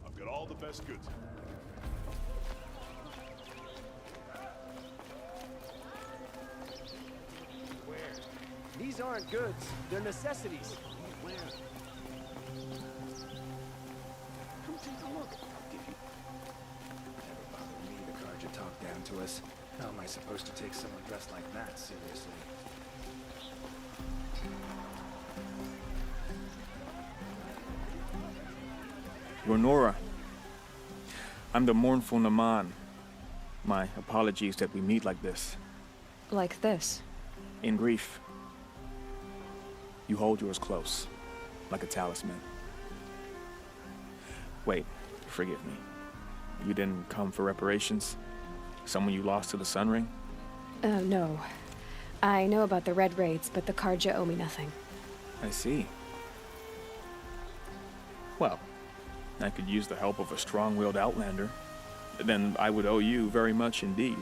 I've got all the best goods. Where? These aren't goods. They're necessities. Where? Come take a look. I'll give you... Never bother me to guard your talk down to us. How am I supposed to take someone dressed like that seriously? You're Nora. I'm the mournful Naman. My apologies that we meet like this. Like this? In grief. You hold yours close, like a talisman. Wait, forgive me. You didn't come for reparations? Someone you lost to the Sun Ring? No. I know about the Red Raids, but the Karja owe me nothing. I see. Well, I could use the help of a strong-willed outlander. Then I would owe you very much indeed.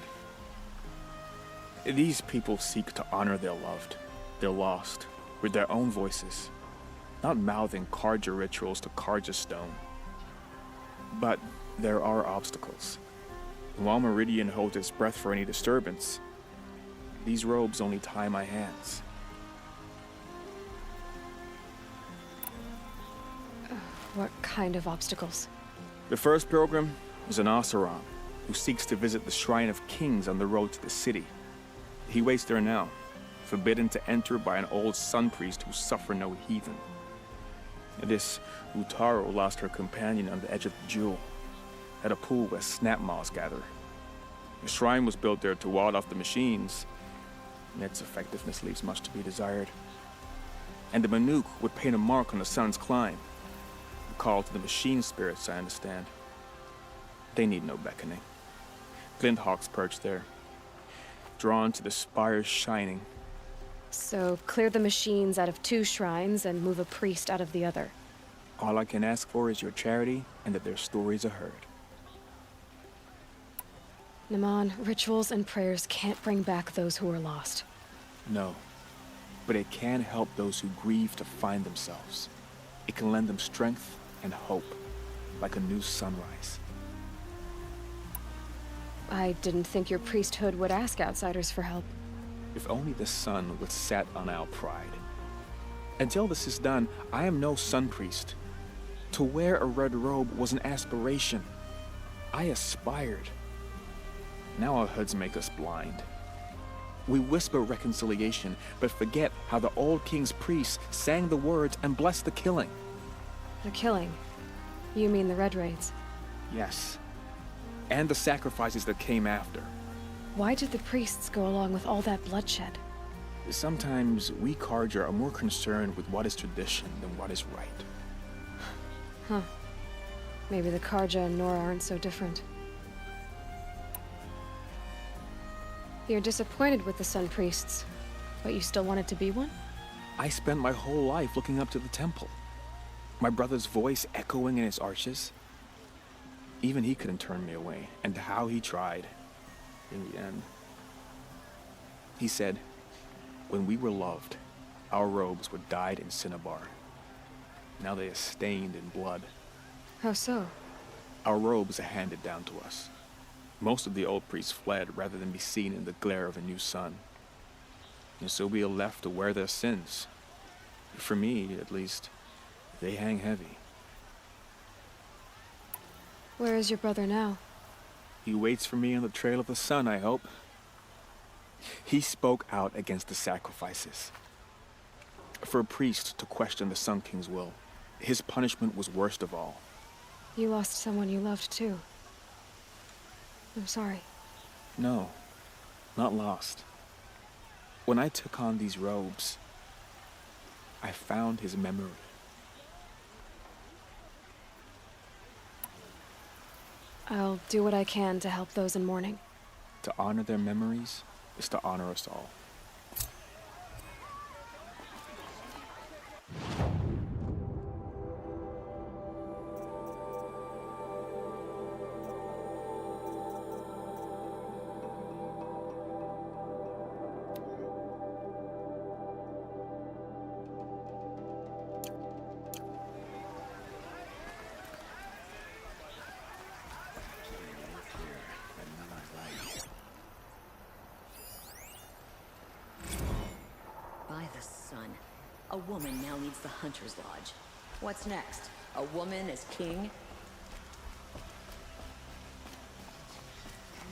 These people seek to honor their loved, their lost, with their own voices, not mouthing Karja rituals to Karja stone. But there are obstacles. While Meridian holds its breath for any disturbance, these robes only tie my hands. What kind of obstacles? The first pilgrim is an Oseram who seeks to visit the Shrine of Kings on the road to the city. He waits there now, forbidden to enter by an old sun priest who suffer no heathen. This Utaro lost her companion on the edge of the jewel, at a pool where snap moths gather. The shrine was built there to ward off the machines, and its effectiveness leaves much to be desired. And the Manuk would paint a mark on the sun's climb, a call to the machine spirits, I understand. They need no beckoning. Glinthawks perch there, drawn to the spire's shining. So, clear the machines out of 2 shrines and move a priest out of the other. All I can ask for is your charity and that their stories are heard. Naman, rituals and prayers can't bring back those who are lost. No, but it can help those who grieve to find themselves. It can lend them strength and hope, like a new sunrise. I didn't think your priesthood would ask outsiders for help. If only the sun would set on our pride. Until this is done, I am no sun priest. To wear a red robe was an aspiration. I aspired. Now our hoods make us blind. We whisper reconciliation, but forget how the old king's priests sang the words and blessed the killing. The killing? You mean the Red Raids? Yes. And the sacrifices that came after. Why did the priests go along with all that bloodshed? Sometimes we Karja are more concerned with what is tradition than what is right. Huh. Maybe the Karja and Nora aren't so different. You're disappointed with the Sun Priests, but you still wanted to be one? I spent my whole life looking up to the temple. My brother's voice echoing in its arches. Even he couldn't turn me away, and how he tried. In the end, he said, when we were loved, our robes were dyed in cinnabar. Now they are stained in blood. How so? Our robes are handed down to us. Most of the old priests fled rather than be seen in the glare of a new sun. And so we are left to wear their sins. For me, at least, they hang heavy. Where is your brother now? He waits for me on the trail of the sun, I hope. He spoke out against the sacrifices. For a priest to question the Sun King's will, his punishment was worst of all. You lost someone you loved too. I'm sorry. No, not lost. When I took on these robes, I found his memory. I'll do what I can to help those in mourning. To honor their memories is to honor us all. son. A woman now leads the Hunter's Lodge. What's next? A woman as king? And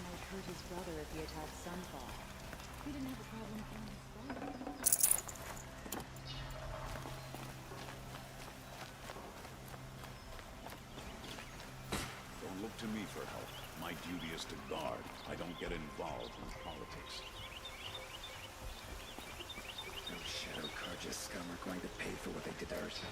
might hurt his brother if he attacks Sunfall. He didn't have a problem killing his father. Don't look to me for help. My duty is to guard. I don't get involved in politics. Those Shadow Carja scum are going to pay for what they did to Ersa.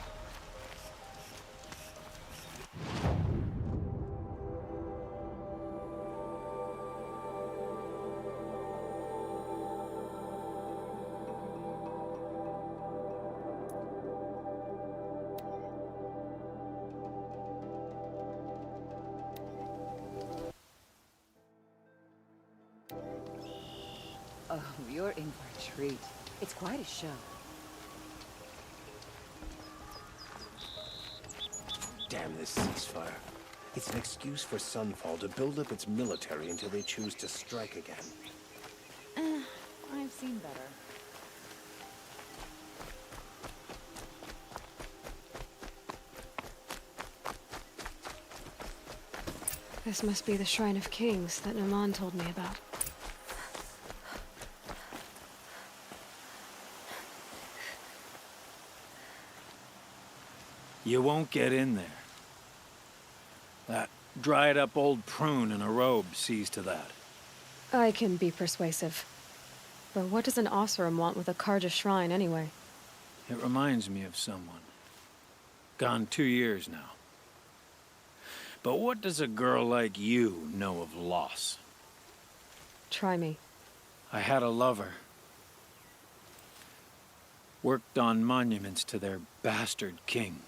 Oh, you're in for a treat. It's quite a show. Damn this ceasefire. It's an excuse for Sunfall to build up its military until they choose to strike again. I've seen better. This must be the Shrine of Kings that Naman told me about. You won't get in there. That dried-up old prune in a robe sees to that. I can be persuasive. But what does an Oseram want with a Carja shrine, anyway? It reminds me of someone. Gone 2 years now. But what does a girl like you know of loss? Try me. I had a lover. Worked on monuments to their bastard king.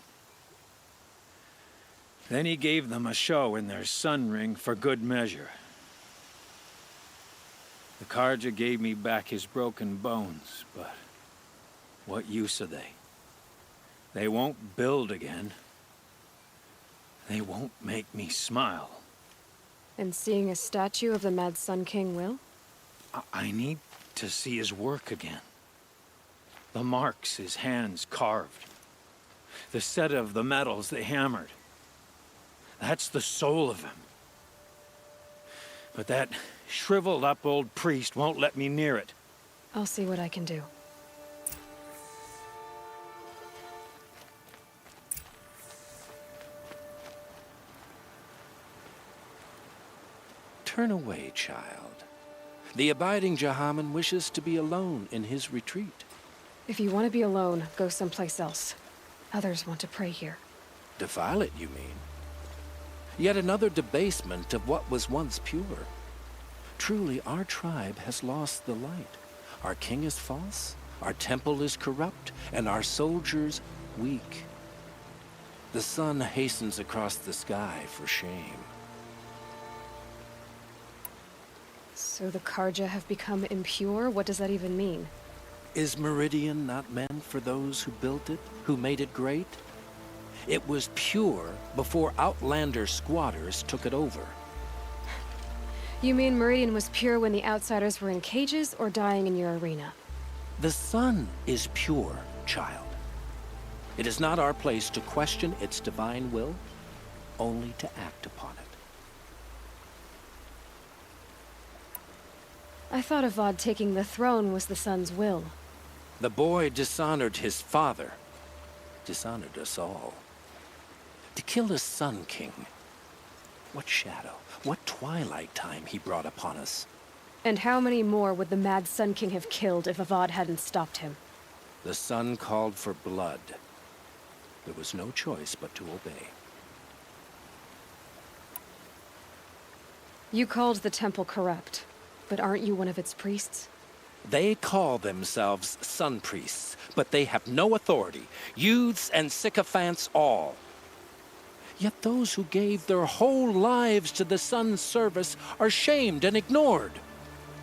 Then he gave them a show in their sun ring for good measure. The Carja gave me back his broken bones, but what use are they? They won't build again. They won't make me smile. And seeing a statue of the Mad Sun King will? I need to see his work again. The marks his hands carved. The set of the metals they hammered. That's the soul of him. But that shriveled up old priest won't let me near it. I'll see what I can do. Turn away, child. The abiding Jahaman wishes to be alone in his retreat. If you want to be alone, go someplace else. Others want to pray here. Defile it, you mean? Yet another debasement of what was once pure. Truly, our tribe has lost the light. Our king is false, our temple is corrupt, and our soldiers weak. The sun hastens across the sky for shame. So the Carja have become impure? What does that even mean? Is Meridian not meant for those who built it, who made it great? It was pure before outlander squatters took it over. You mean Meridian was pure when the outsiders were in cages or dying in your arena? The sun is pure, child. It is not our place to question its divine will, only to act upon it. I thought Avad taking the throne was the sun's will. The boy dishonored his father, dishonored us all. To kill a Sun King. What shadow, what twilight time he brought upon us. And how many more would the Mad Sun King have killed if Avad hadn't stopped him? The sun called for blood. There was no choice but to obey. You called the temple corrupt, but aren't you one of its priests? They call themselves sun priests, but they have no authority. Youths and sycophants all. Yet those who gave their whole lives to the sun's service are shamed and ignored.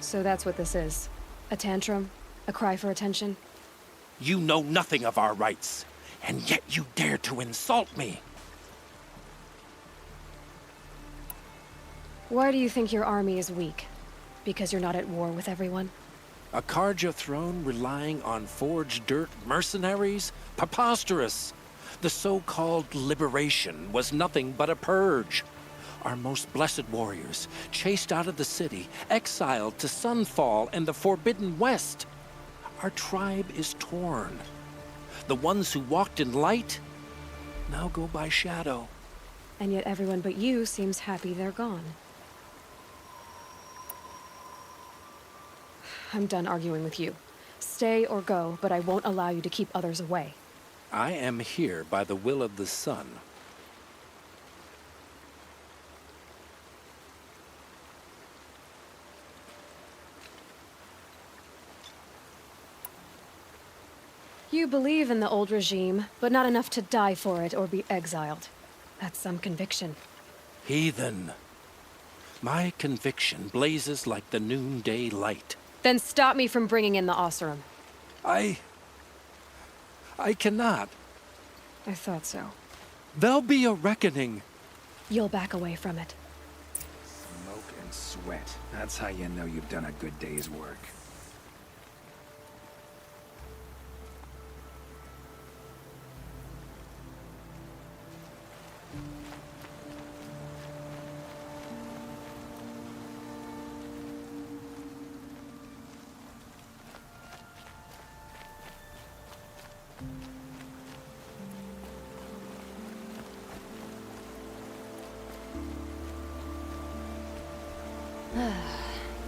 So that's what this is. A tantrum? A cry for attention? You know nothing of our rights, and yet you dare to insult me. Why do you think your army is weak? Because you're not at war with everyone? A Karja throne relying on forged dirt mercenaries? Preposterous! The so-called liberation was nothing but a purge. Our most blessed warriors, chased out of the city, exiled to Sunfall and the Forbidden West. Our tribe is torn. The ones who walked in light now go by shadow. And yet everyone but you seems happy they're gone. I'm done arguing with you. Stay or go, but I won't allow you to keep others away. I am here by the will of the sun. You believe in the old regime, but not enough to die for it or be exiled. That's some conviction. Heathen. My conviction blazes like the noonday light. Then stop me from bringing in the Oseram. I cannot. I thought so. There'll be a reckoning. You'll back away from it. Smoke and sweat. That's how you know you've done a good day's work.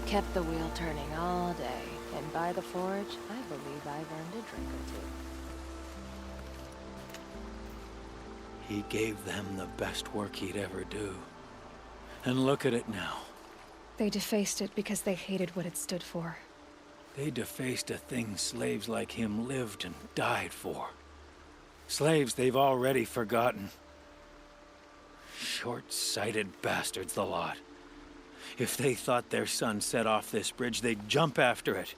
Kept the wheel turning all day, and by the forge, I believe I've earned a drink or two. He gave them the best work he'd ever do. And look at it now. They defaced it because they hated what it stood for. They defaced a thing slaves like him lived and died for. Slaves they've already forgotten. Short-sighted bastards, the lot. If they thought their son set off this bridge, they'd jump after it.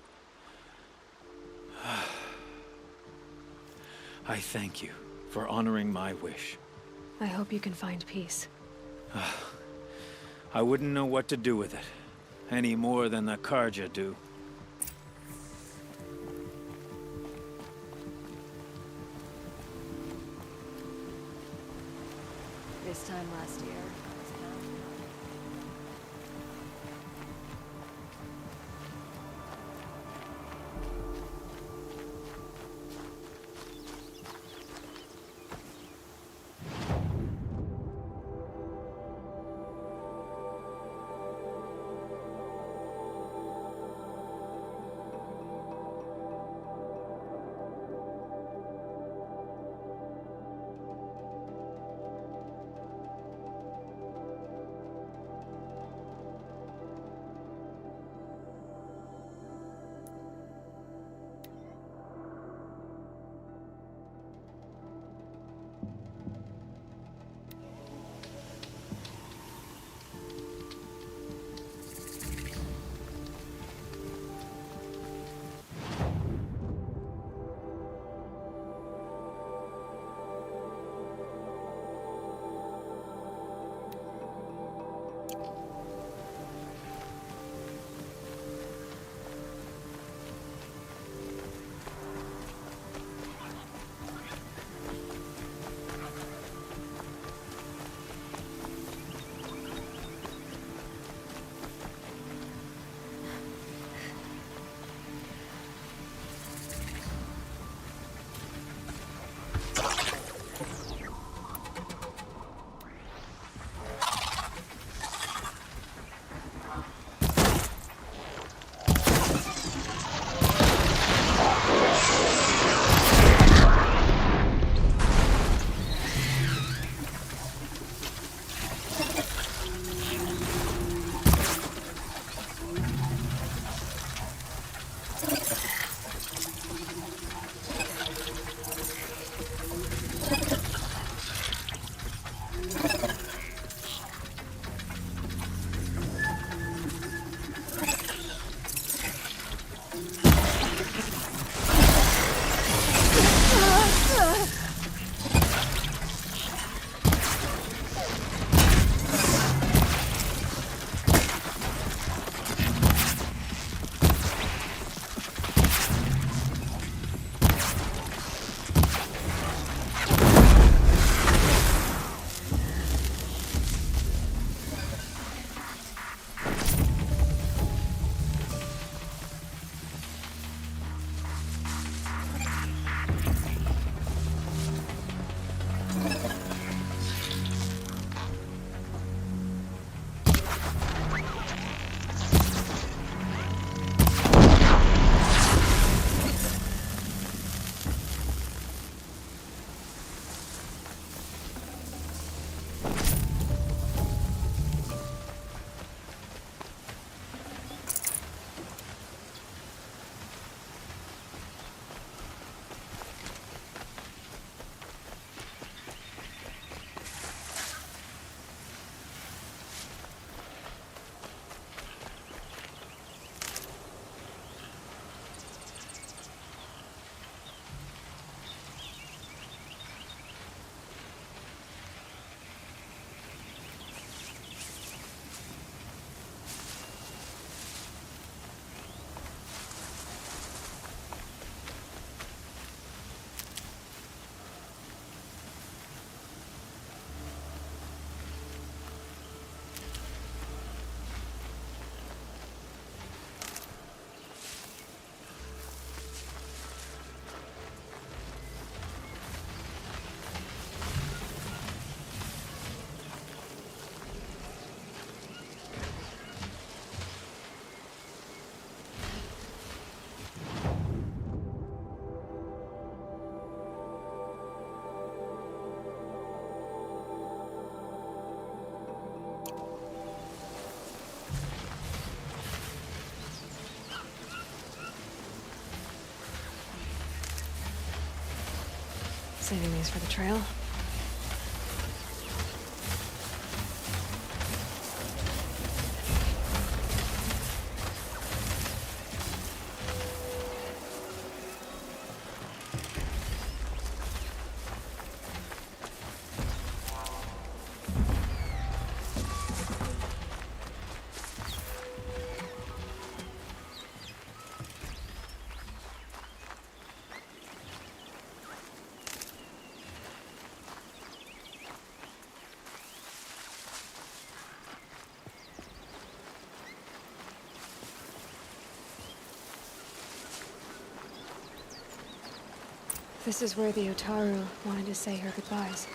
I thank you for honoring my wish. I hope you can find peace. I wouldn't know what to do with it, any more than the Karja do. This time last year, I was counting. Saving these for the trail. This is where the Otaru wanted to say her goodbyes.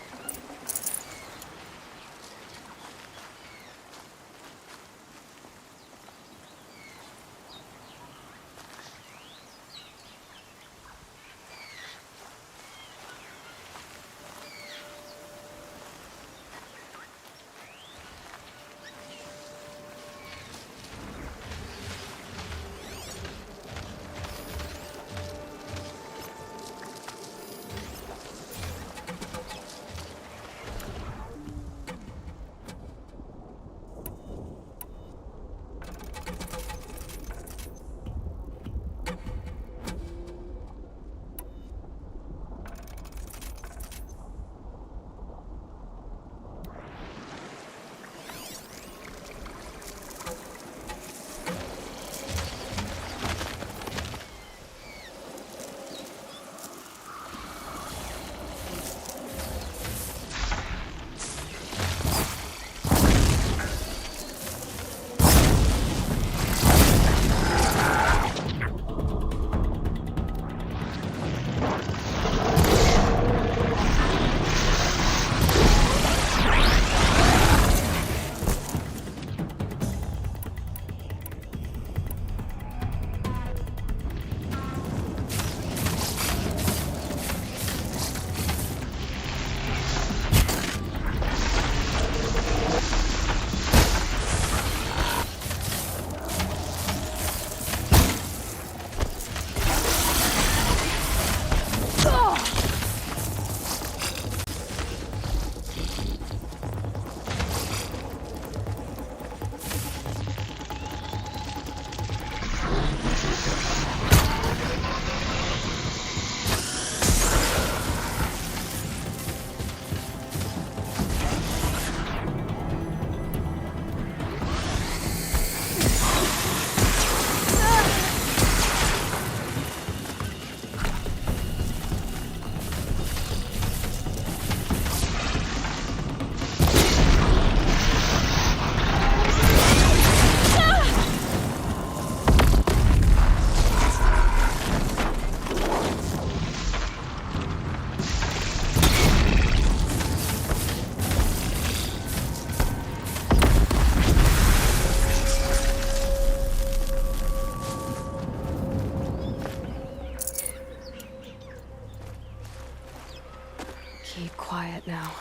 Keep quiet now.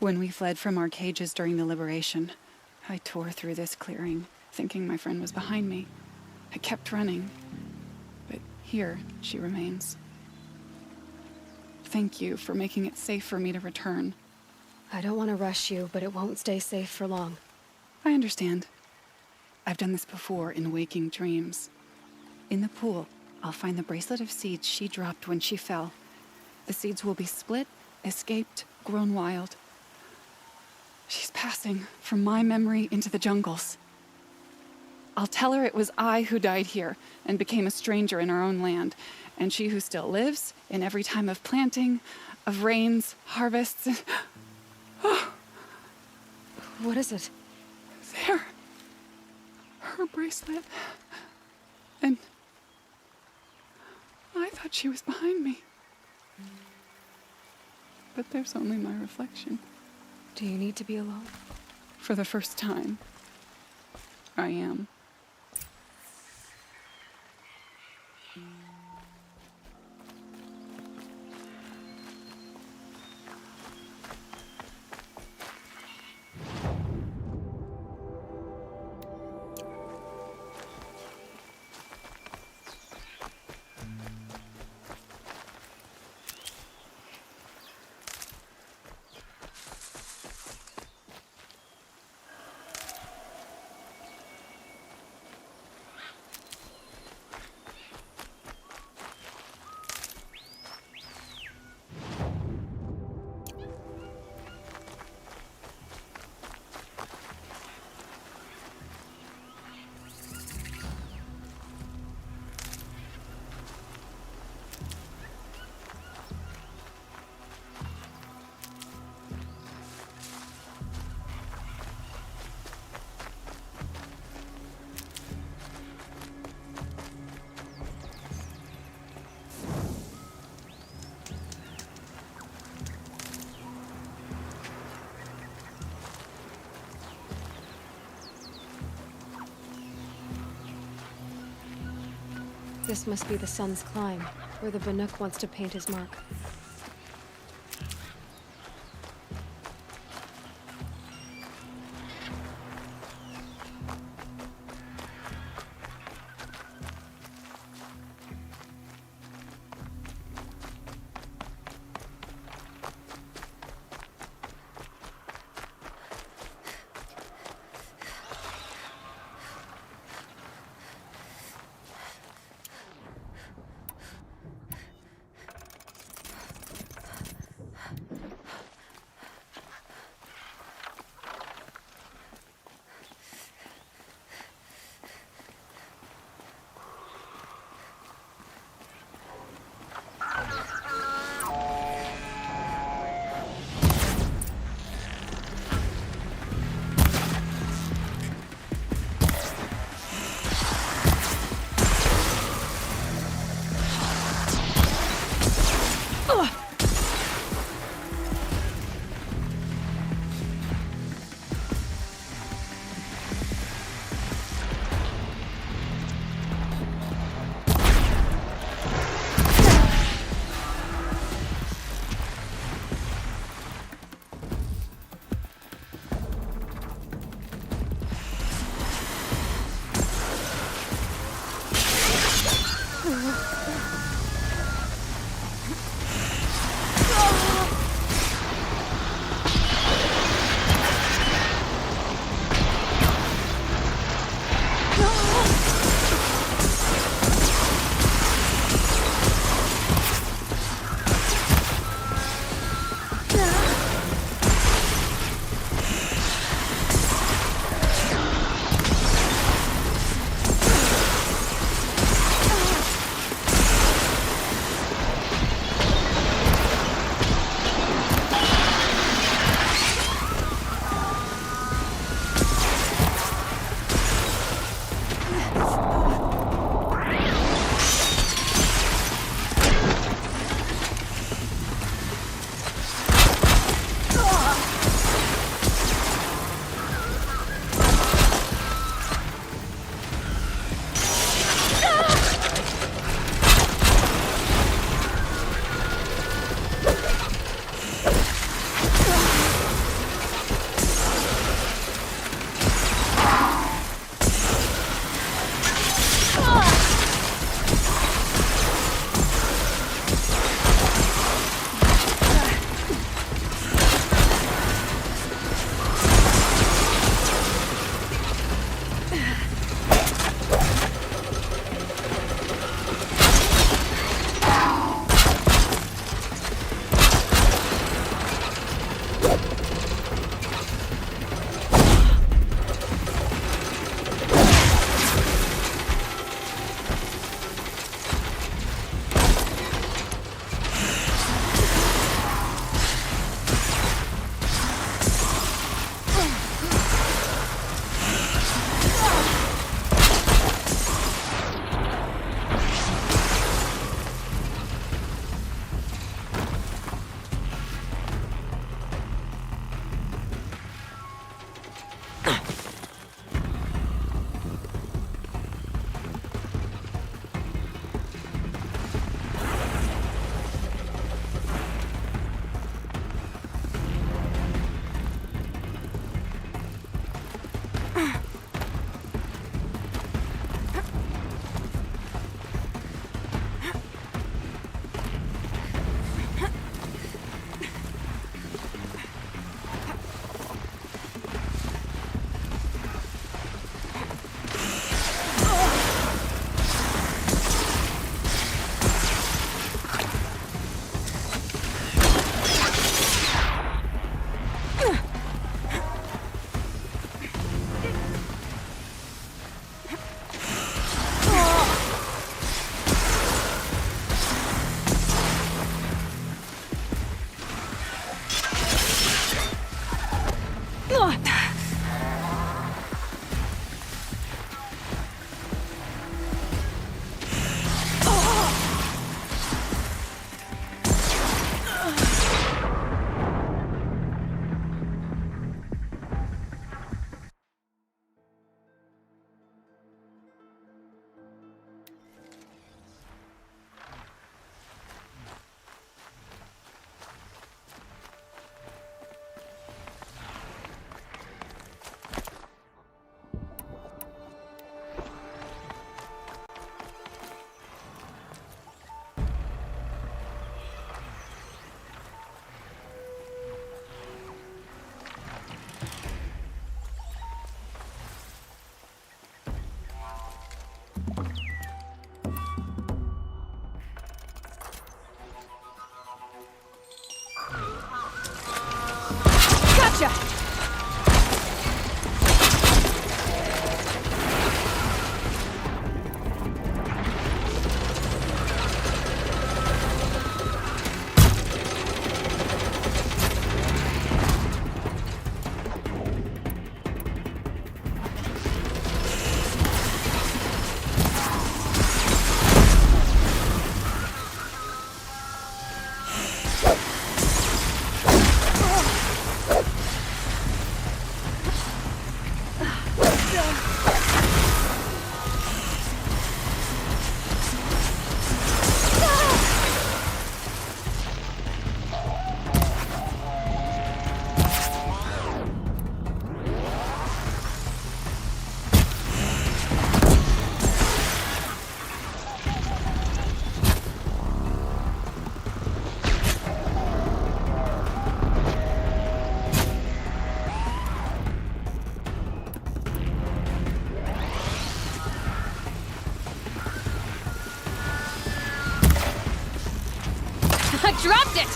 When we fled from our cages during the liberation, I tore through this clearing, thinking my friend was behind me. I kept running, but here she remains. Thank you for making it safe for me to return. I don't want to rush you, but it won't stay safe for long. I understand. I've done this before in waking dreams. In the pool, I'll find the bracelet of seeds she dropped when she fell. The seeds will be split, escaped, grown wild. She's passing from my memory into the jungles. I'll tell her it was I who died here and became a stranger in our own land, and she who still lives in every time of planting, of rains, harvests. What is it? There. Her bracelet. And I thought she was behind me. But there's only my reflection. Do you need to be alone? For the first time, I am. This must be the sun's climb, where the Banuk wants to paint his mark. Gotcha! I dropped it!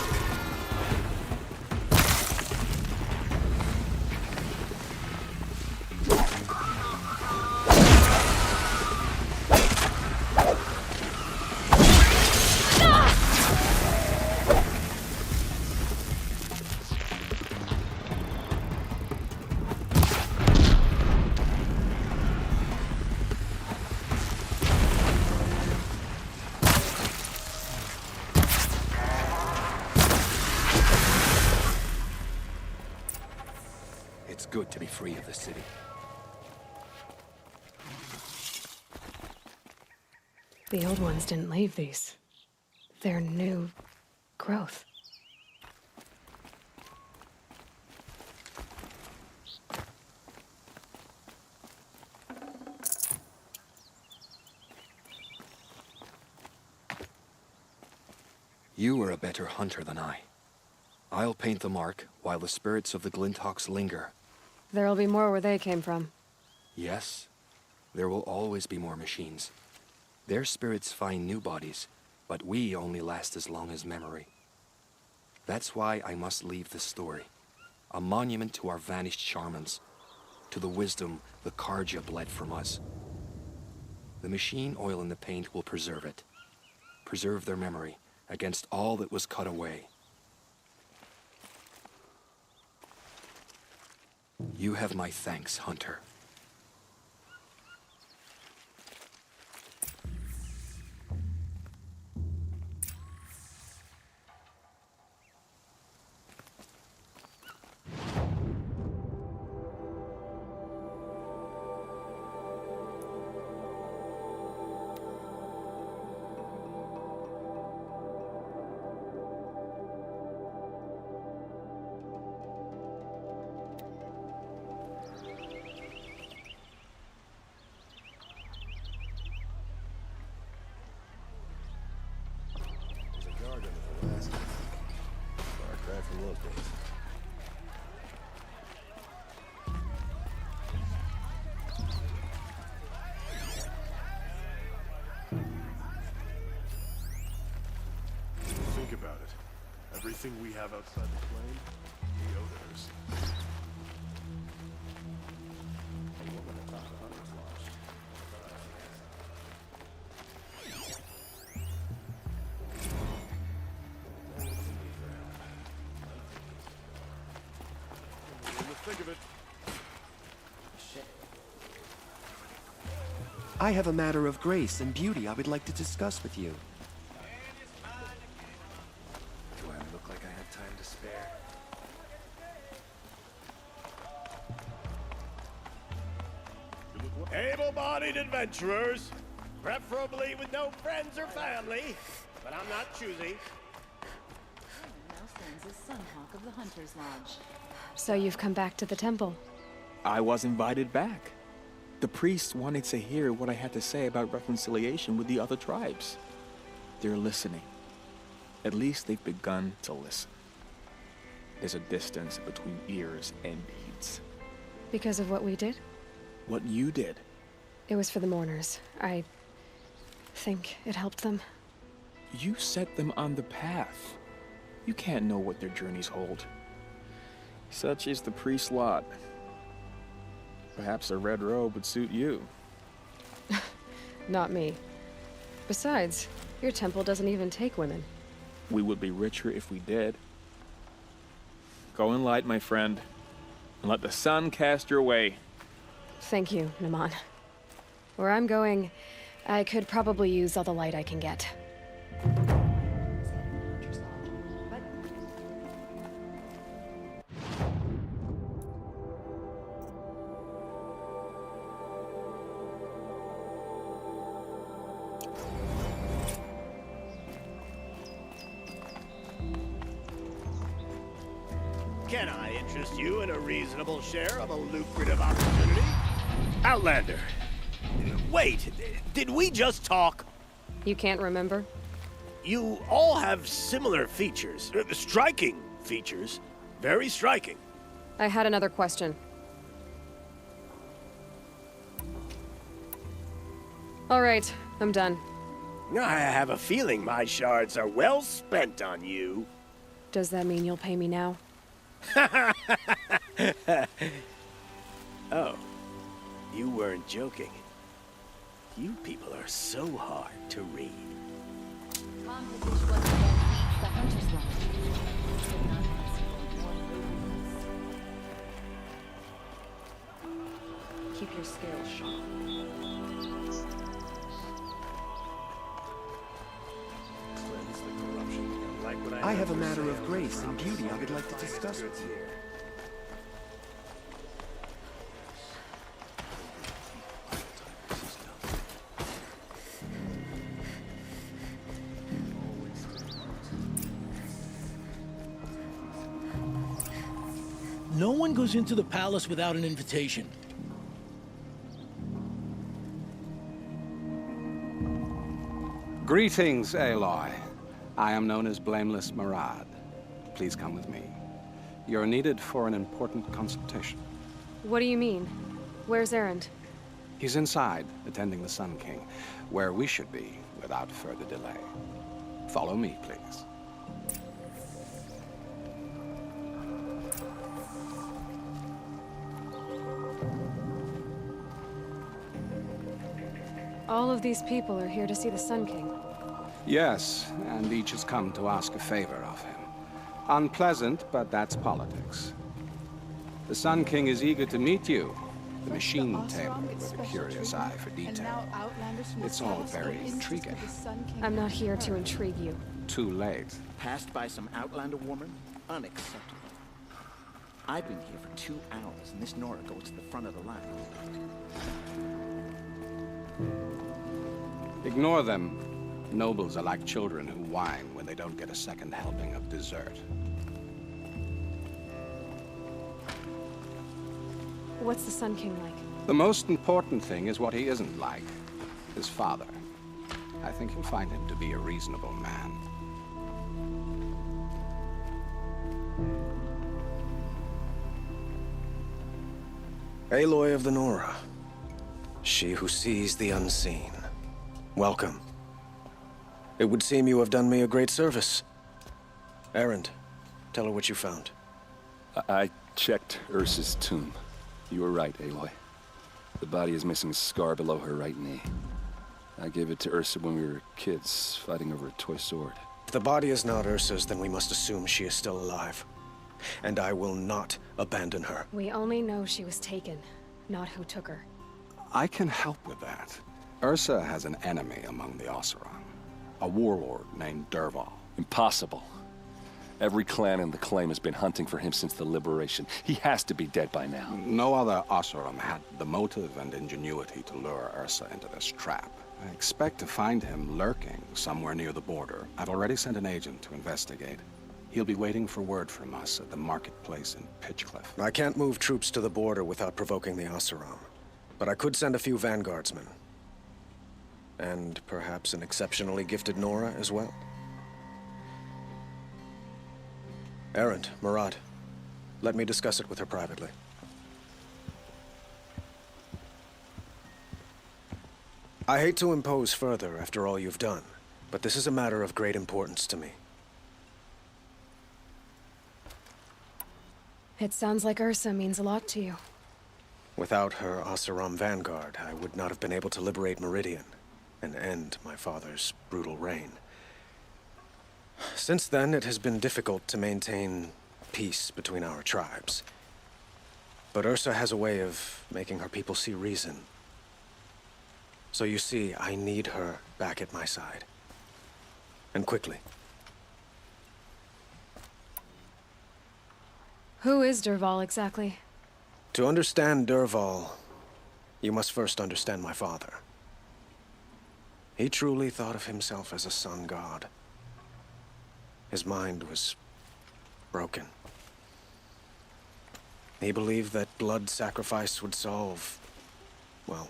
It's good to be free of the city. The old ones didn't leave these. They're new growth. You are a better hunter than I. I'll paint the mark while the spirits of the Glinthawks linger. There'll be more where they came from. Yes, there will always be more machines. Their spirits find new bodies, but we only last as long as memory. That's why I must leave this story. A monument to our vanished shamans, to the wisdom the Karja bled from us. The machine oil in the paint will preserve it. Preserve their memory against all that was cut away. You have my thanks, Hunter. Think about it. Everything we have outside the plane, we owe to Ersa. A woman atop the hunter's lodge. Think of it. I have a matter of grace and beauty I would like to discuss with you. Do I look like I have time to spare? Able-bodied adventurers, preferably with no friends or family, but I'm not choosy. Now stands as Sunhawk of the Hunter's Lodge. So you've come back to the temple. I was invited back. The priests wanted to hear what I had to say about reconciliation with the other tribes. They're listening. At least they've begun to listen. There's a distance between ears and deeds. Because of what we did? What you did. It was for the mourners. I Think it helped them? You set them on the path. You can't know what their journeys hold. Such is the priest's lot. Perhaps a red robe would suit you. Not me. Besides, your temple doesn't even take women. We would be richer if we did. Go in light, my friend, and let the sun cast your way. Thank you, Naman. Where I'm going, I could probably use all the light I can get. Can I interest you in a reasonable share of a lucrative opportunity? Outlander. Wait, did we just talk? You can't remember? You all have similar features. Striking features. Very striking. I had another question. All right, I'm done. I have a feeling my shards are well spent on you. Does that mean you'll pay me now? Oh, you weren't joking. You people are so hard to read. Keep your scales sharp. I have a matter of grace and beauty I would like to discuss with you. No one goes into the palace without an invitation. Greetings, Aloy. I am known as Blameless Marad. Please come with me. You're needed for an important consultation. What do you mean? Where's Erend? He's inside, attending the Sun King, where we should be without further delay. Follow me, please. All of these people are here to see the Sun King. Yes, and each has come to ask a favor of him. Unpleasant, but that's politics. The Sun King is eager to meet you. The machine tailor with a curious eye for detail. It's all very intriguing. I'm not here to intrigue you. Too late. Passed by some Outlander woman? Unacceptable. I've been here for 2 hours, and this Nora goes to the front of the line. Ignore them. Nobles are like children who whine when they don't get a second helping of dessert. What's the Sun King like? The most important thing is what he isn't like. His father. I think you'll find him to be a reasonable man. Aloy of the Nora. She who sees the unseen. Welcome. It would seem you have done me a great service. Erend, tell her what you found. I checked Ersa's tomb. You were right, Aloy. The body is missing a scar below her right knee. I gave it to Ersa when we were kids, fighting over a toy sword. If the body is not Ursa's, then we must assume she is still alive. And I will not abandon her. We only know she was taken, not who took her. I can help with that. Ersa has an enemy among the Oseram. A warlord named Dervahl. Impossible. Every clan in the claim has been hunting for him since the liberation. He has to be dead by now. No other Oseram had the motive and ingenuity to lure Ersa into this trap. I expect to find him lurking somewhere near the border. I've already sent an agent to investigate. He'll be waiting for word from us at the marketplace in Pitchcliff. I can't move troops to the border without provoking the Oseram. But I could send a few vanguardsmen. And perhaps an exceptionally gifted Nora as well. Erend, Marad, let me discuss it with her privately. I hate to impose further after all you've done, but this is a matter of great importance to me. It sounds like Ersa means a lot to you. Without her Oseram vanguard, I would not have been able to liberate Meridian and end my father's brutal reign. Since then, it has been difficult to maintain peace between our tribes. But Ersa has a way of making her people see reason. So you see, I need her back at my side. And quickly. Who is Dervahl exactly? To understand Dervahl, you must first understand my father. He truly thought of himself as a sun god. His mind was broken. He believed that blood sacrifice would solve, well,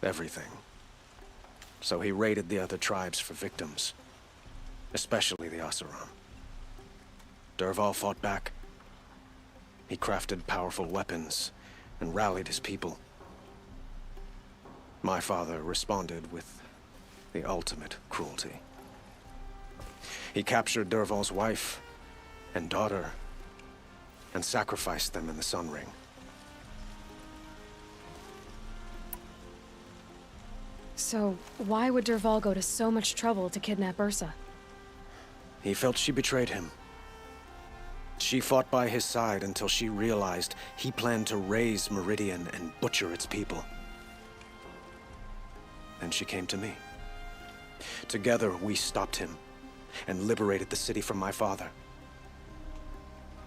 everything. So he raided the other tribes for victims, especially the Oseram. Dervahl fought back. He crafted powerful weapons and rallied his people. My father responded with the ultimate cruelty. He captured Dervahl's wife and daughter and sacrificed them in the Sun Ring. So, why would Dervahl go to so much trouble to kidnap Ersa? He felt she betrayed him. She fought by his side until she realized he planned to raise Meridian and butcher its people. Then she came to me. Together, we stopped him and liberated the city from my father.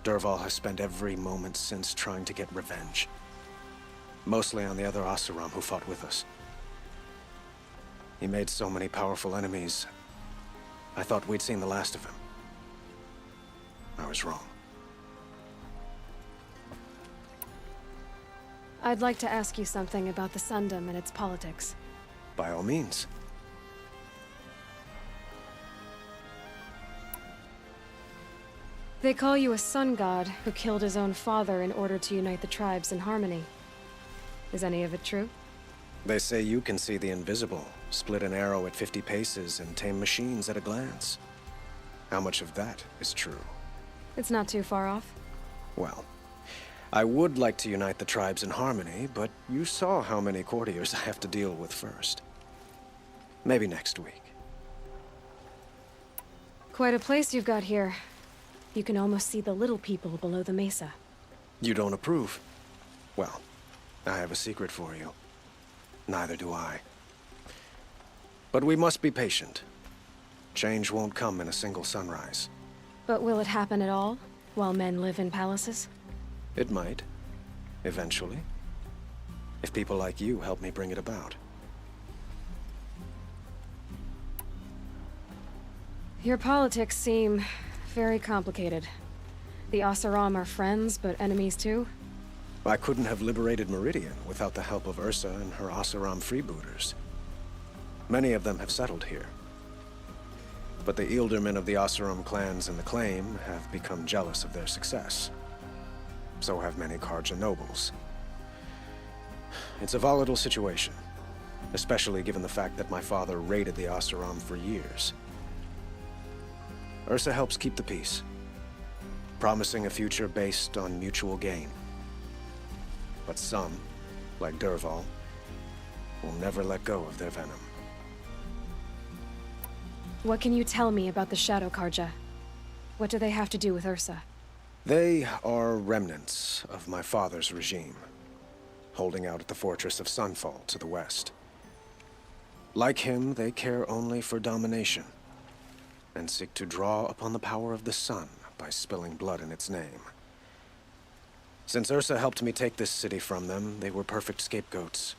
Dervahl has spent every moment since trying to get revenge. Mostly on the other Oseram who fought with us. He made so many powerful enemies, I thought we'd seen the last of him. I was wrong. I'd like to ask you something about the Sundom and its politics. By all means. They call you a sun god who killed his own father in order to unite the tribes in harmony. Is any of it true? They say you can see the invisible, split an arrow at 50 paces, and tame machines at a glance. How much of that is true? It's not too far off. Well, I would like to unite the tribes in harmony, but you saw how many courtiers I have to deal with first. Maybe next week. Quite a place you've got here. You can almost see the little people below the mesa. You don't approve? Well, I have a secret for you. Neither do I. But we must be patient. Change won't come in a single sunrise. But will it happen at all, while men live in palaces? It might. Eventually. If people like you help me bring it about. Your politics seem very complicated. The Oseram are friends, but enemies too? I couldn't have liberated Meridian without the help of Ersa and her Oseram freebooters. Many of them have settled here. But the Ealdormen of the Oseram clans in the Claim have become jealous of their success. So have many Karja nobles. It's a volatile situation, especially given the fact that my father raided the Oseram for years. Ersa helps keep the peace, promising a future based on mutual gain. But some, like Dervahl, will never let go of their venom. What can you tell me about the Shadow Karja? What do they have to do with Ersa? They are remnants of my father's regime, holding out at the fortress of Sunfall to the west. Like him, they care only for domination, and seek to draw upon the power of the sun by spilling blood in its name. Since Ersa helped me take this city from them, they were perfect scapegoats.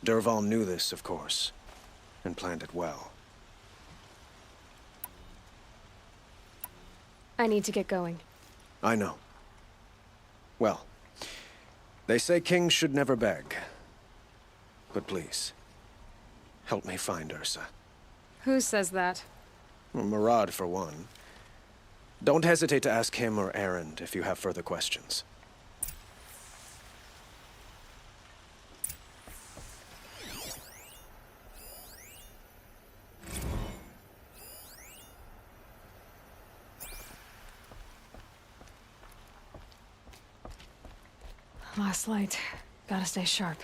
Dervahl knew this, of course, and planned it well. I need to get going. I know. Well, they say kings should never beg. But please, help me find Ersa. Who says that? Murad, for one. Don't hesitate to ask him or Erend if you have further questions. Last light. Gotta stay sharp.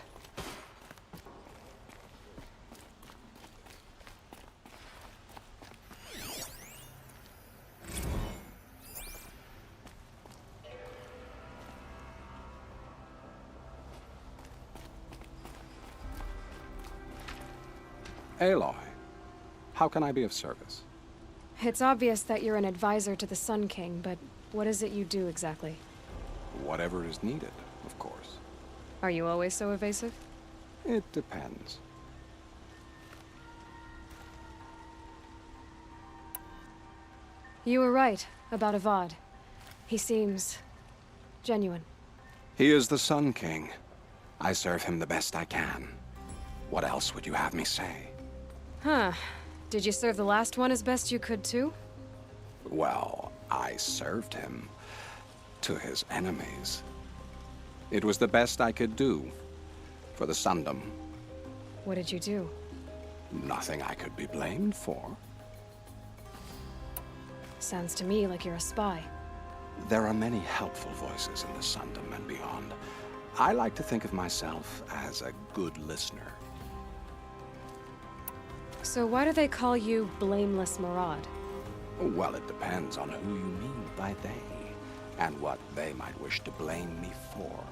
Aloy, how can I be of service? It's obvious that you're an advisor to the Sun King, but what is it you do exactly? Whatever is needed, of course. Are you always so evasive? It depends. You were right about Avad. He seems genuine. He is the Sun King. I serve him the best I can. What else would you have me say? Huh. Did you serve the last one as best you could, too? Well, I served him to his enemies. It was the best I could do for the Sundom. What did you do? Nothing I could be blamed for. Sounds to me like you're a spy. There are many helpful voices in the Sundom and beyond. I like to think of myself as a good listener. So why do they call you Blameless Marad? Well, it depends on who you mean by they, and what they might wish to blame me for.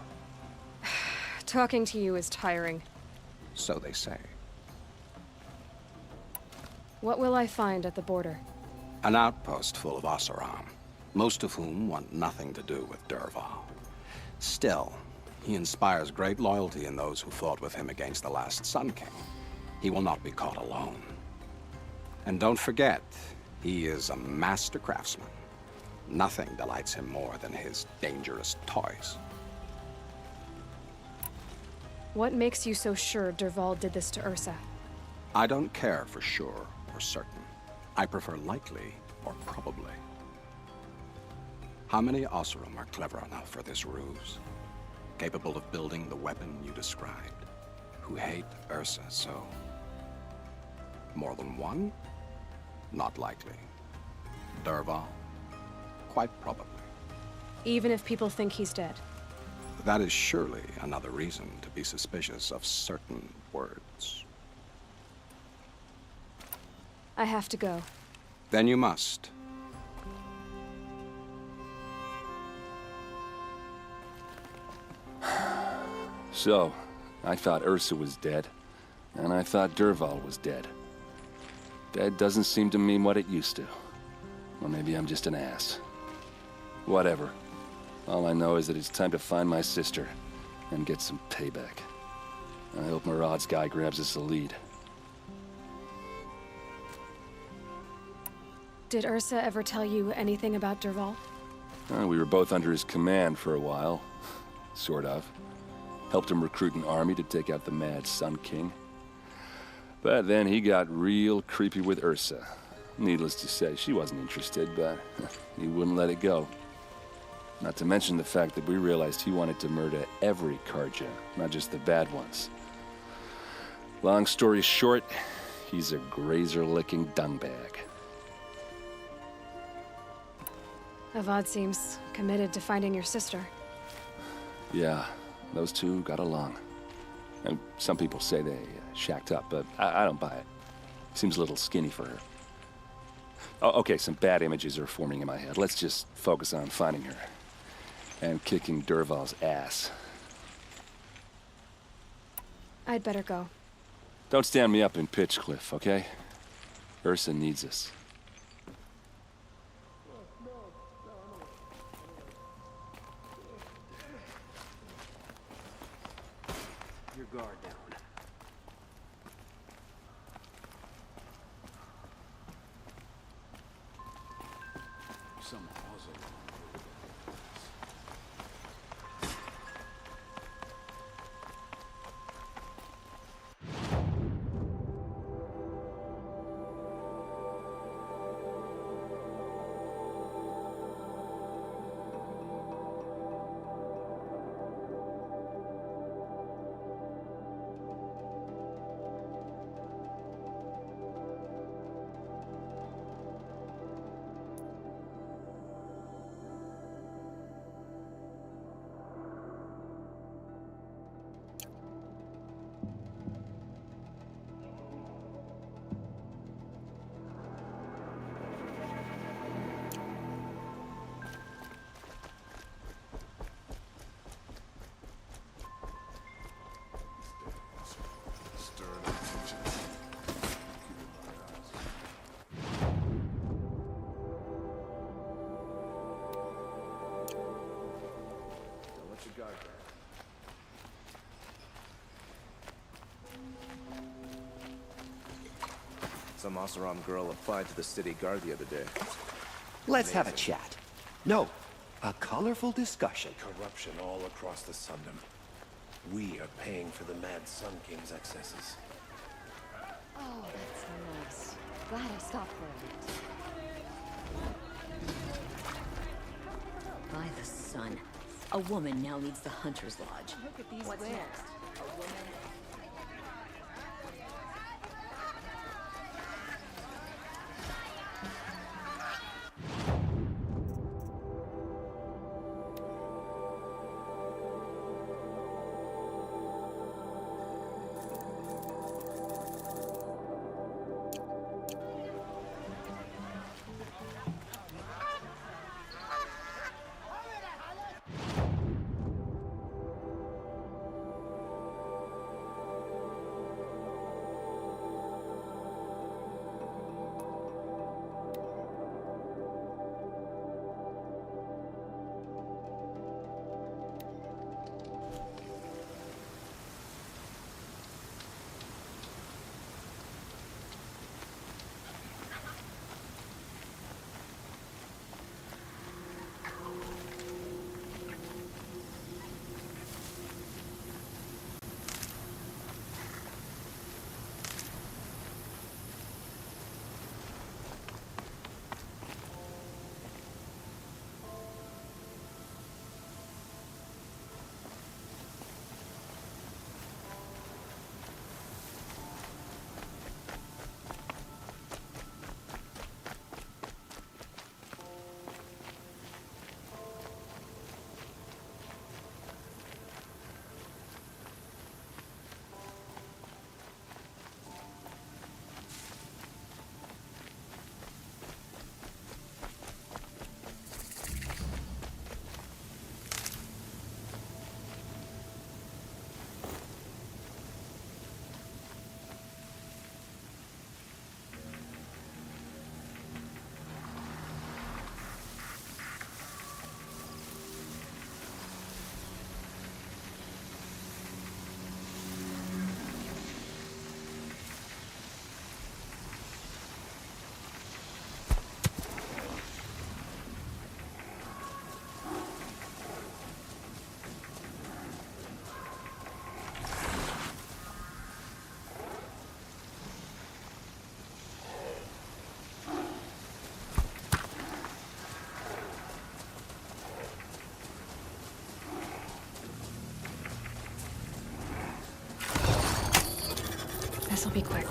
Talking to you is tiring. So they say. What will I find at the border? An outpost full of Oseram, most of whom want nothing to do with Dervahl. Still, he inspires great loyalty in those who fought with him against the last Sun King. He will not be caught alone. And don't forget, he is a master craftsman. Nothing delights him more than his dangerous toys. What makes you so sure Dervahl did this to Ersa? I don't care for sure or certain. I prefer likely or probably. How many Oseram are clever enough for this ruse? Capable of building the weapon you described? Who hate Ersa so? More than one? Not likely. Dervahl? Quite probably. Even if people think he's dead? That is surely another reason to be suspicious of certain words. I have to go. Then you must. So, I thought Ersa was dead, and I thought Dervahl was dead. Dead doesn't seem to mean what it used to. Or maybe I'm just an ass. Whatever. All I know is that it's time to find my sister and get some payback. I hope Marad's guy grabs us a lead. Did Ersa ever tell you anything about Dervahl? We were both under his command for a while. Sort of. Helped him recruit an army to take out the mad Sun King. But then he got real creepy with Ersa. Needless to say, she wasn't interested, but he wouldn't let it go. Not to mention the fact that we realized he wanted to murder every Karja, not just the bad ones. Long story short, he's a grazer-licking dungbag. Avad seems committed to finding your sister. Yeah, those two got along. And some people say they shacked up, but I don't buy it. Seems a little skinny for her. Oh, okay, some bad images are forming in my head. Let's just focus on finding her. And kicking Dervahl's ass. I'd better go. Don't stand me up in Pitchcliff, okay? Ersa needs us. Your guard down. Some puzzle. Some Oseram girl applied to the city guard the other day. Let's have a chat. No, a colorful discussion. Corruption all across the Sundom. We are paying for the Mad Sun King's excesses. Oh, that's nice. Glad I stopped for a minute. By the sun. A woman now leads the Hunter's Lodge. Look at these What's wares. next? A woman... This'll be quick.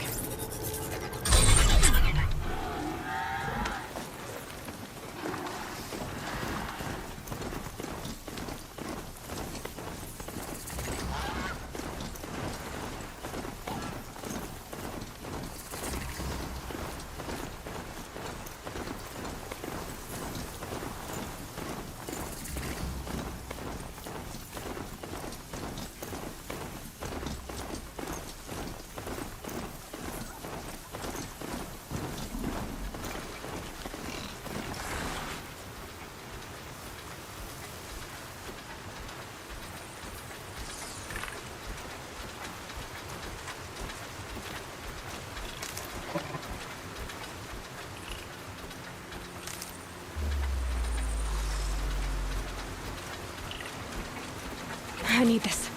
I need this.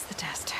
passed the test.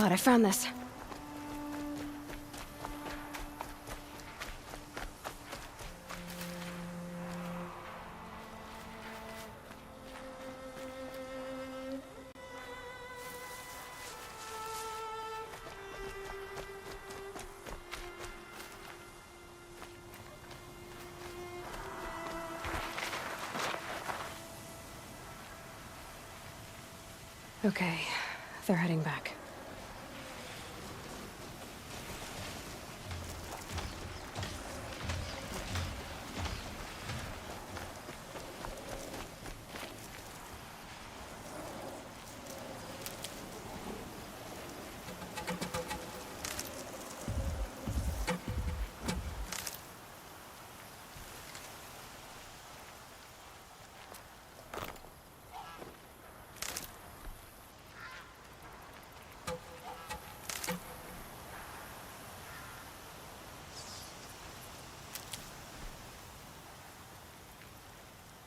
God, I found this. Okay, they're heading back.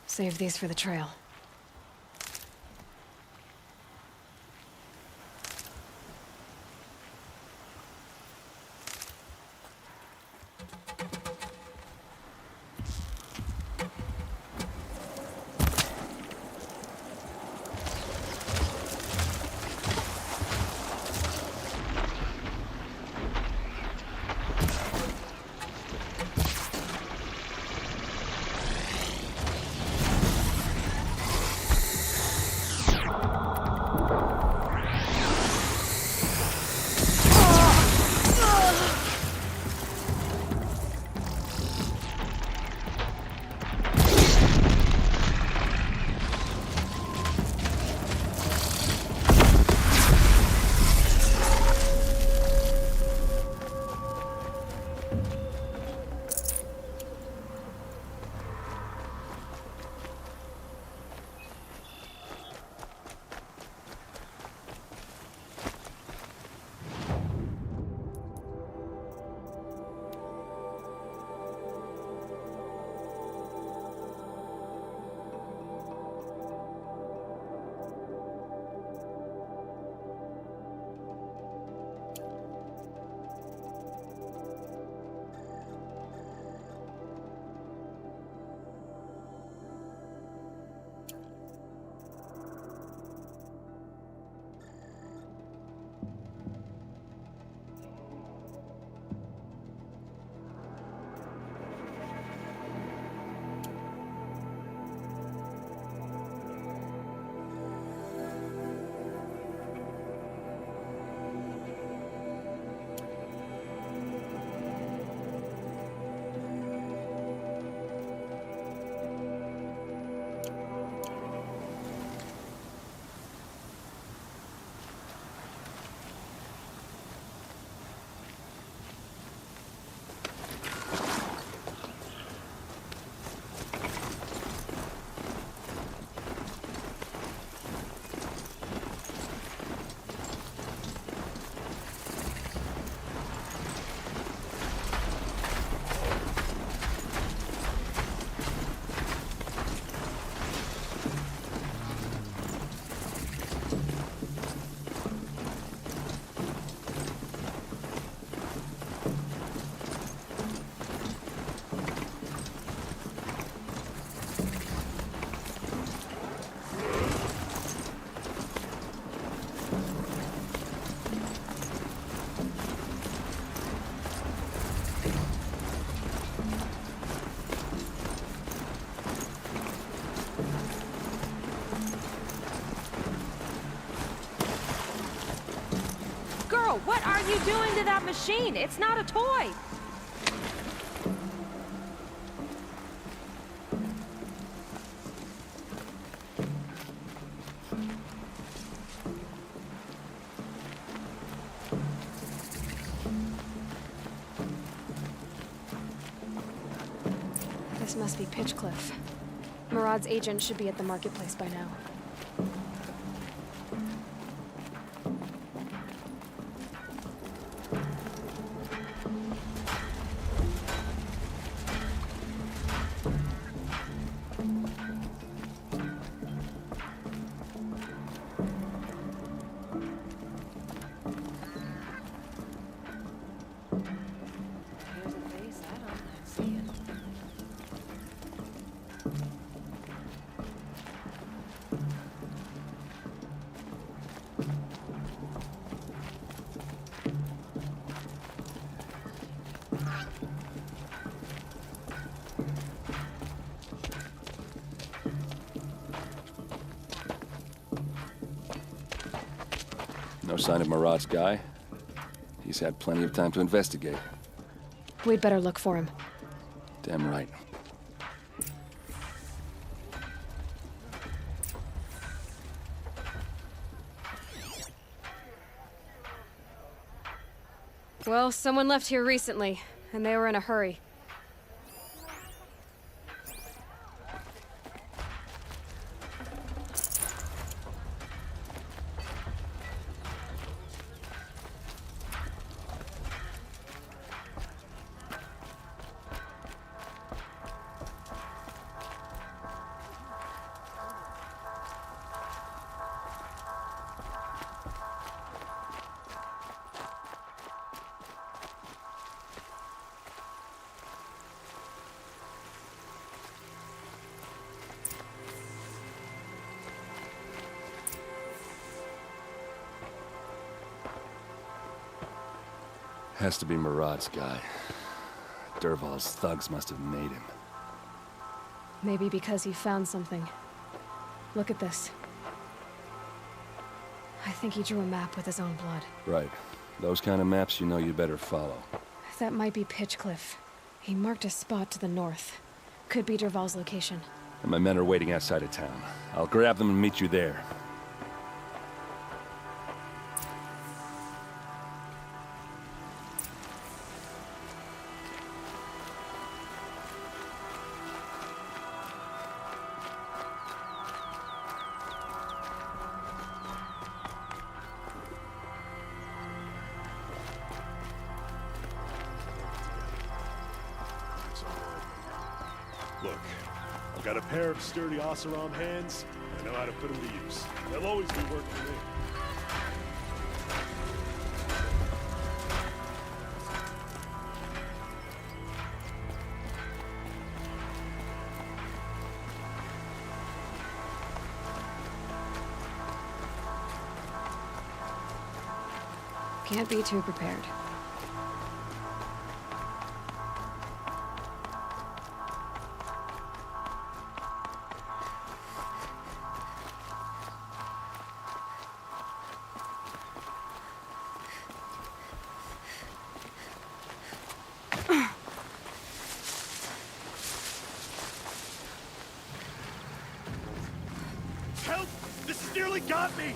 Save these for the trail. What are you doing to that machine? It's not a toy! This must be Pitchcliff. Murad's agent should be at the marketplace by now. No sign of Marad's guy. He's had plenty of time to investigate. We'd better look for him. Damn right. Well, someone left here recently, and they were in a hurry. Has to be Marad's guy. Dervahl's thugs must have made him. Maybe because he found something. Look at this. I think he drew a map with his own blood. Right. Those kind of maps you know you better follow. That might be Pitchcliff. He marked a spot to the north. Could be Dervahl's location. And my men are waiting outside of town. I'll grab them and meet you there. Look, I've got a pair of sturdy Oseram hands, and I know how to put them to use. They'll always be work for me. Can't be too prepared. Help! This has nearly got me!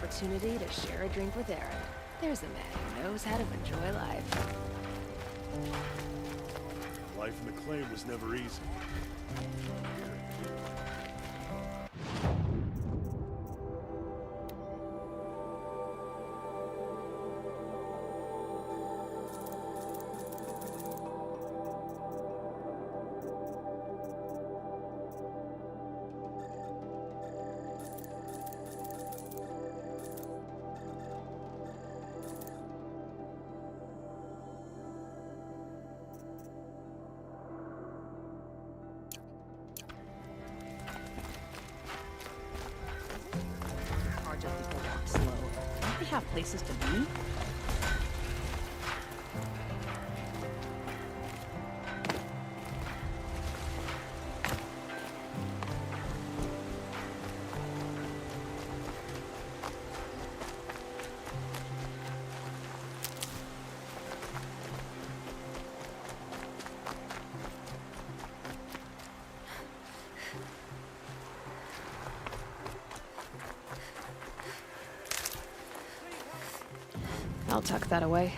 opportunity to share a drink with Aaron. There's a man who knows how to enjoy life. Life in the claim was never easy. People walk slow. Don't they have places to be? I'll tuck that away.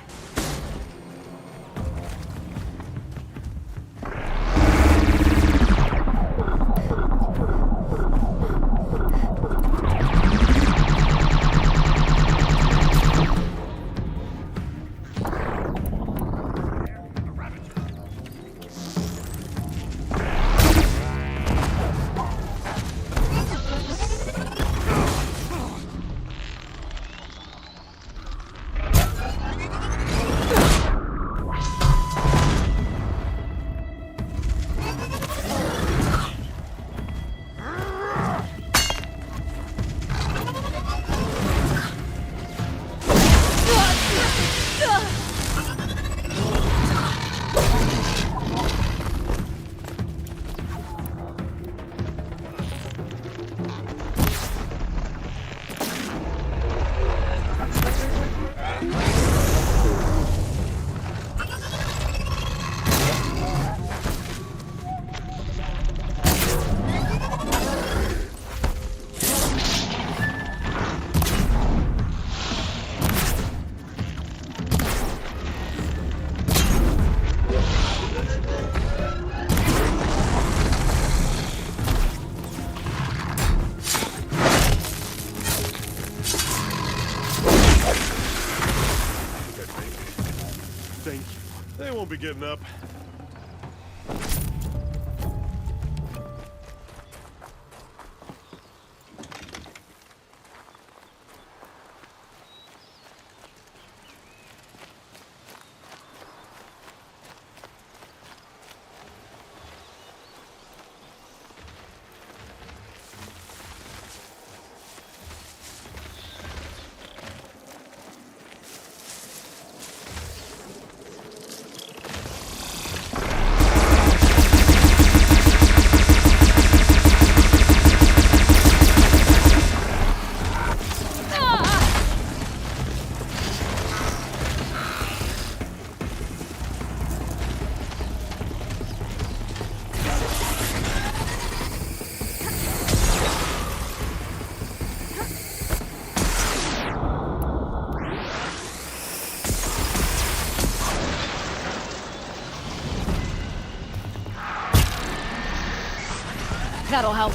Thank you. They won't be getting up. That'll help.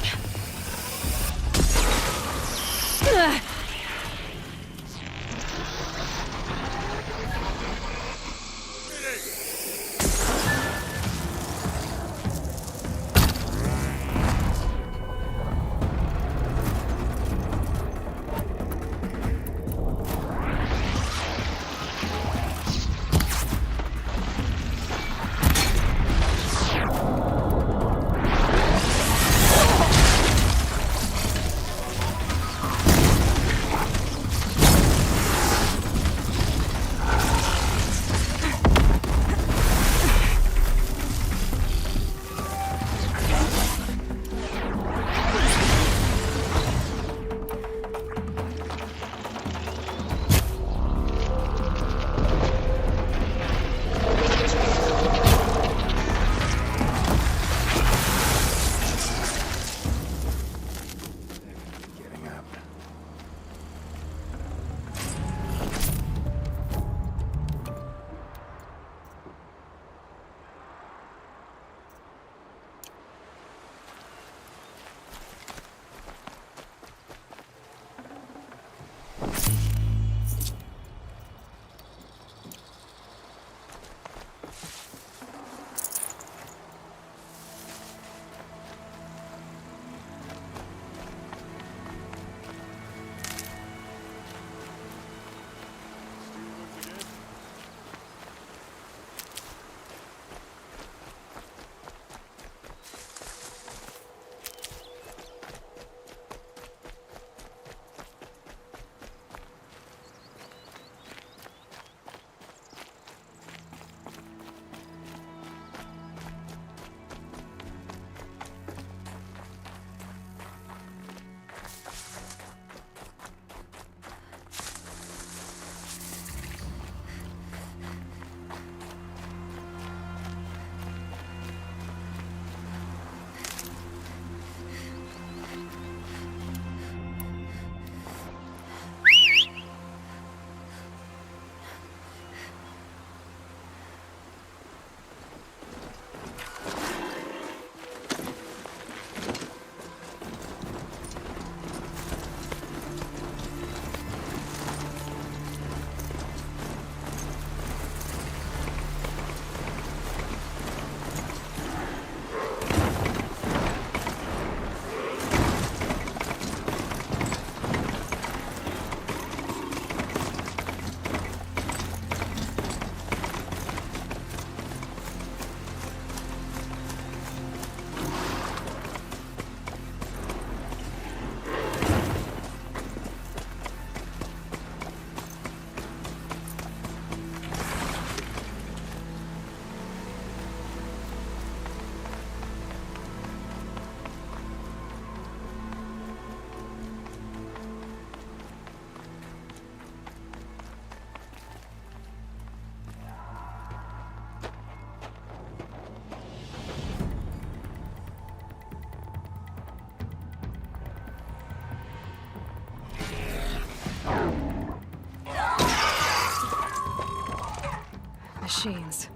machines.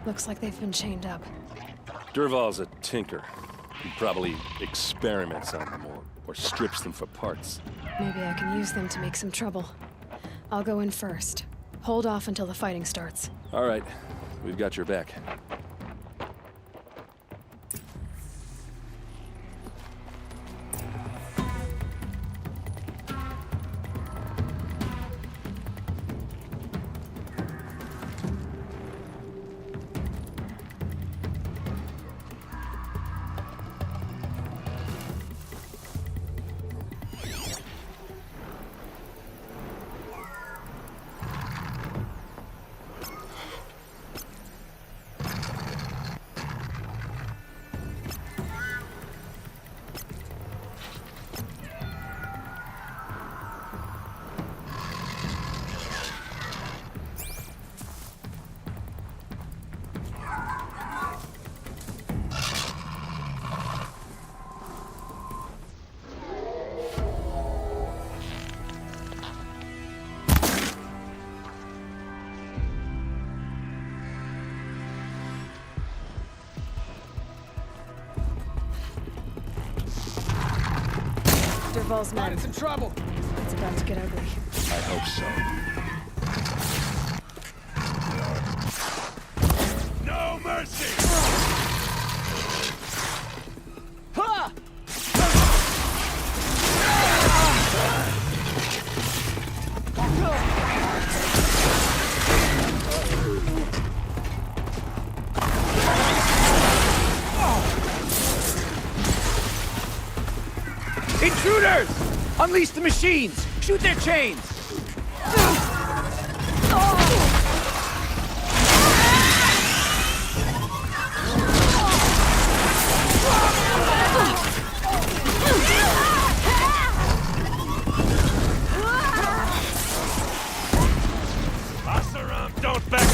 Looks like they've been chained up. Dervahl's a tinker. He probably experiments on them or strips them for parts. Maybe I can use them to make some trouble. I'll go in first. Hold off until the fighting starts. All right, we've got your back. Dervahl's men. Some trouble. It's about to get ugly. I hope so. No mercy! Ha! Intruders! Unleash the machines! Shoot their chains! Asaram, don't back!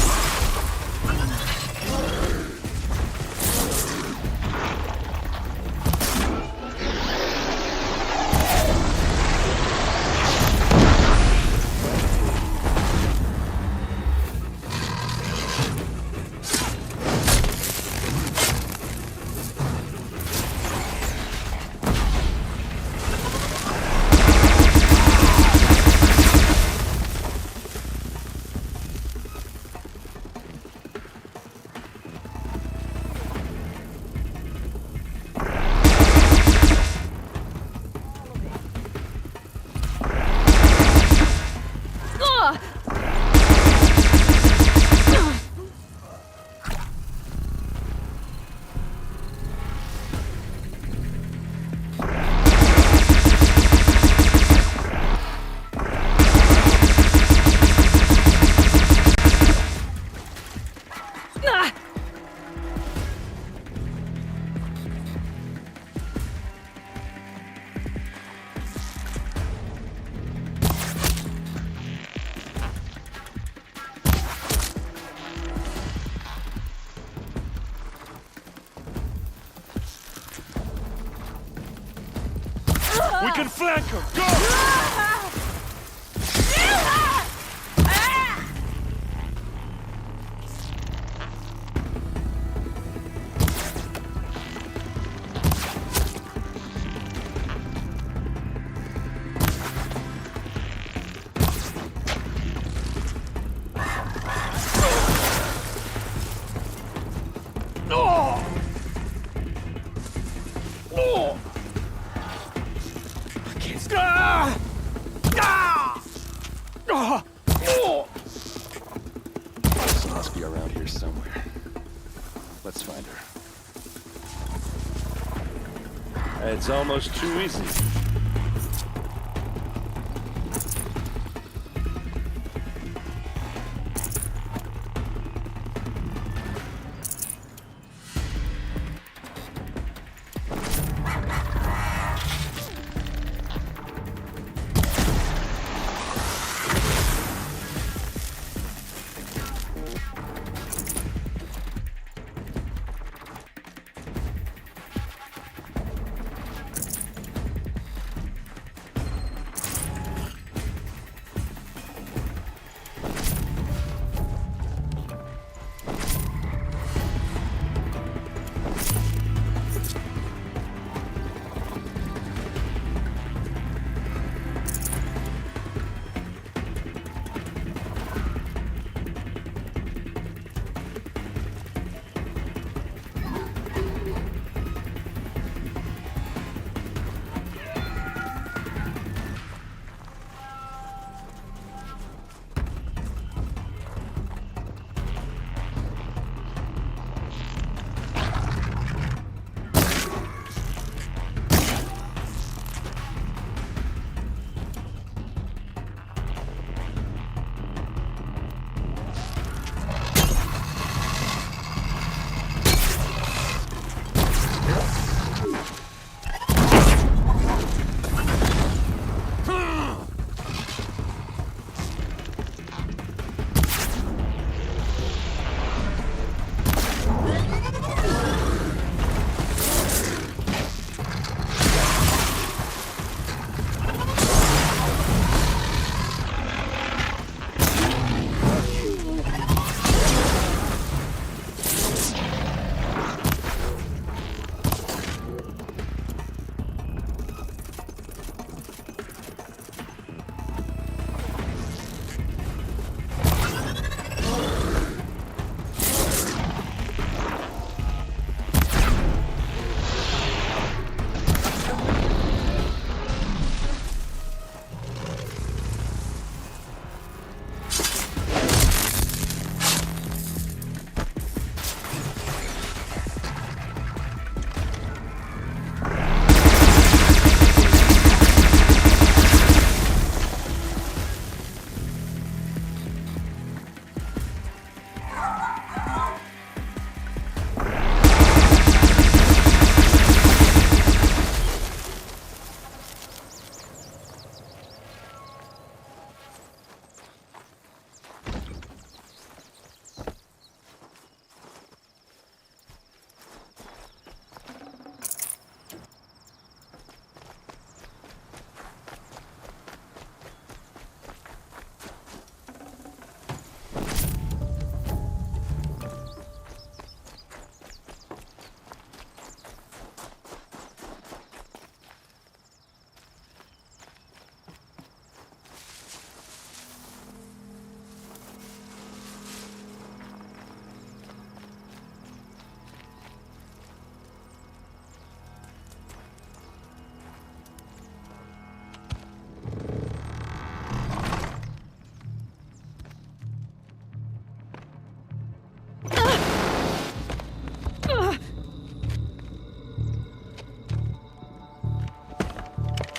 We can flank her! Go! She must be around here somewhere. Let's find her. It's almost too easy.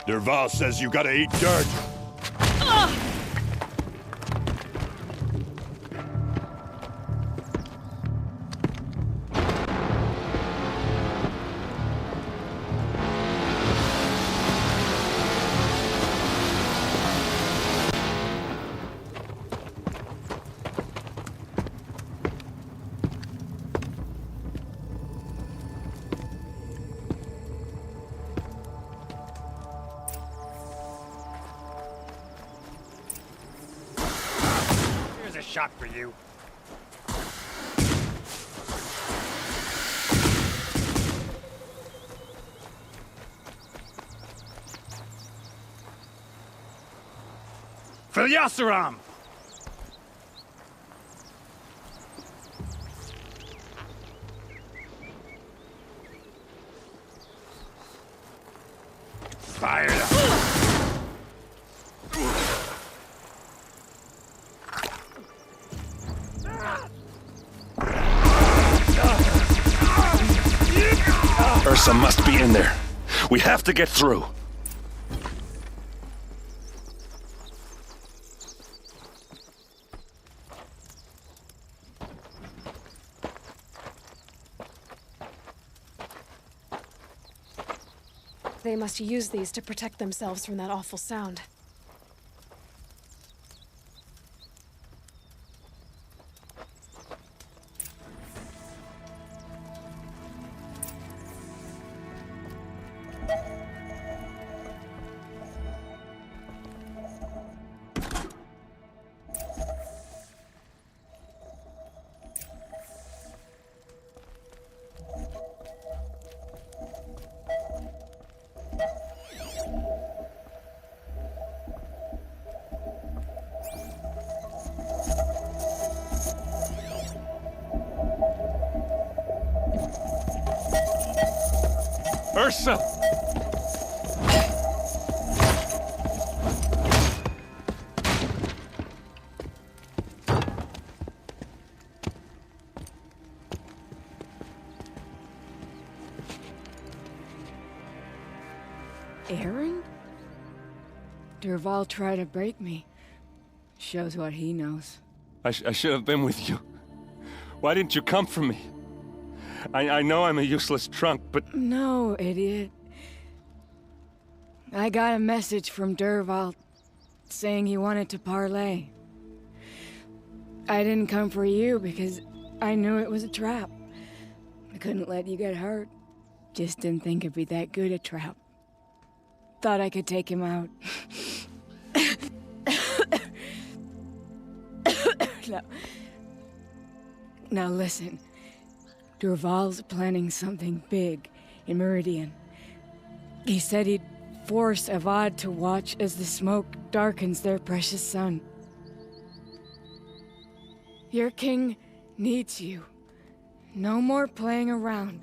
Derval says you gotta eat dirt. Here's a shot for you. For the Oseram! Fired up! Ersa must be in there. We have to get through. They must use these to protect themselves from that awful sound. Ersa! Aaron? Derval tried to break me. Shows what he knows. I should have been with you. Why didn't you come for me? I know I'm a useless trunk, but... No, idiot. I got a message from Derval saying he wanted to parlay. I didn't come for you because I knew it was a trap. I couldn't let you get hurt. Just didn't think it'd be that good a trap. Thought I could take him out. Now listen. Derval's planning something big in Meridian. He said he'd force Avad to watch as the smoke darkens their precious sun. Your king needs you. No more playing around.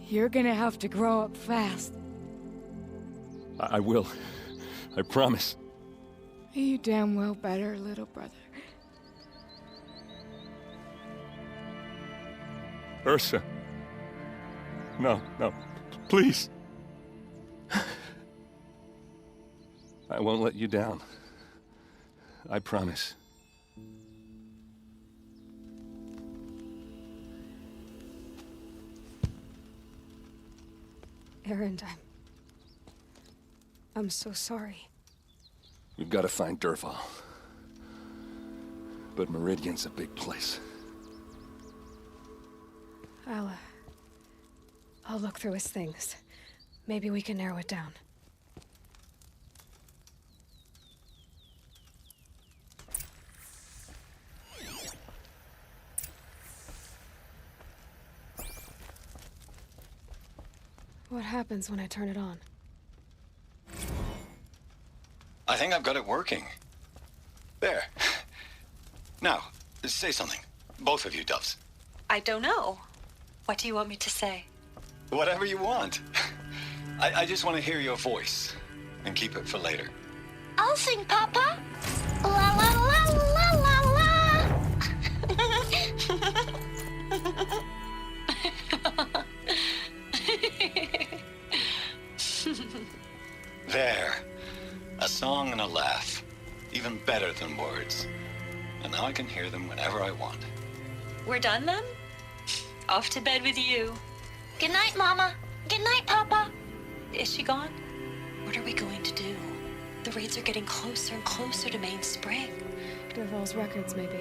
You're gonna have to grow up fast. I will. I promise. You damn well better, little brother. Ersa. No, please. I won't let you down. I promise. Aaron, I'm so sorry. We've got to find Derval. But Meridian's a big place. I'll look through his things. Maybe we can narrow it down. What happens when I turn it on? I think I've got it working. There. Now, say something. Both of you, Doves. I don't know. What do you want me to say? Whatever you want. I just want to hear your voice. And keep it for later. I'll sing, Papa. La la la la la la. There. words. And now I can hear them whenever I want. We're done then? Off to bed with you. Good night, Mama. Good night, Papa. Is she gone? What are we going to do? The raids are getting closer and closer to Main Spring. Dervahl's records, maybe.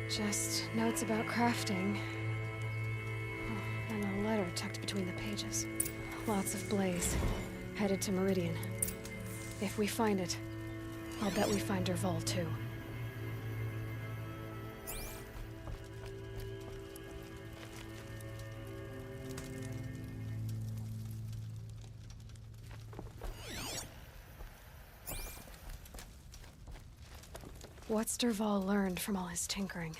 Just notes about crafting. Oh, and a letter tucked between the pages. Lots of blaze. Headed to Meridian. If we find it, I'll bet we find Dervahl too. What's Dervahl learned from all his tinkering?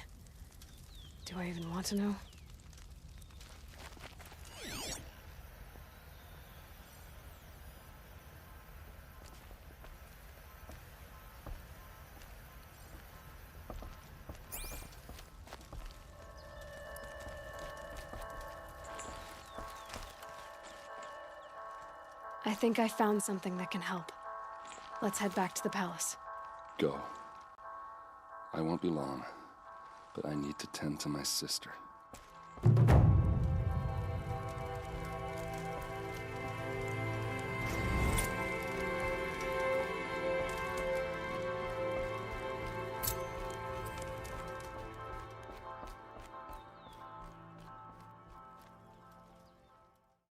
Do I even want to know? I think I found something that can help. Let's head back to the palace. Go. I won't be long, but I need to tend to my sister.